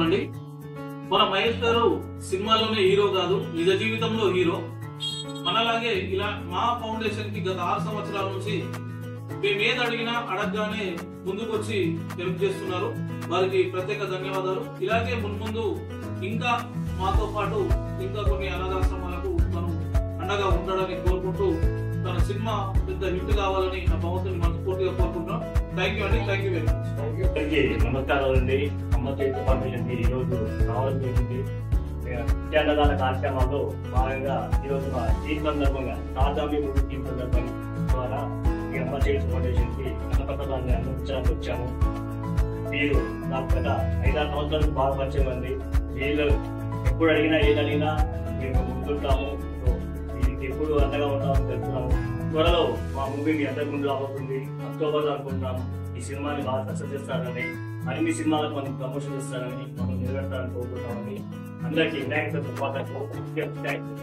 అండి. మన మహేష్ గారు సినిమాలోనే హీరో కాదు, నిజ జీవితంలో హీరో. మనలాగే ఇలా మా ఫౌండేషన్ కి గత 6 సంవత్సరాల నుంచి మేము ఏది అడిగినా అడగగానే ముందుకు వచ్చి హెల్ప్ చేస్తున్నారు. వారికి ప్రత్యేక ధన్యవాదాలు. ఇలాగే మున్ముందు ఇంకా మాతో పాటు ఇంకా కొన్ని అనాథాశ్రమాలకు తను అండగా ఉంటాడని కోరుకుంటూ తన సినిమా పెద్ద హిట్ కావాలని నా భగవంతుని మనస్ఫూర్తిగా కోరుకుంటున్నాం. థ్యాంక్ యూ అండి. Thank you very much. నమస్కారాలు అండి. అమ్మ చేతి ఫౌండేషన్ కి ఈరోజు రావడం జరిగింది. విద్యాదాన కార్యక్రమాల్లో భాగంగా ఈరోజు మా టీం సందర్భంగా తాజామి మూవీ టీం సందర్భం ద్వారా ఈ అమ్మ చేతి ఫౌండేషన్ కి కనపత్రాన్ని అందించడానికి వచ్చాము. మీరు నాకు గత 5-6 సంవత్సరాలకు బాగా పరిచయం అండి. వీళ్ళు ఎప్పుడు అడిగినా ఏది అడిగినా మేము ముందుంటాము, మీకు ఎప్పుడు అండగా ఉంటామని తెలుపుతున్నాము. త్వరలో మా మూవీ మీ అందరి ముందు రాబోతుంది. అక్టోబర్లో అనుకుంటున్నాము. ఈ సినిమాని బాగా సక్సెస్ చేస్తారని, అన్ని సినిమాలకు మనం ప్రమోషన్ ఇస్తారని, మనం నిలబెడతారని కోరుకుంటామని అందరికీ వినాయక చవితి శుభాకాంక్షలు. Thank you.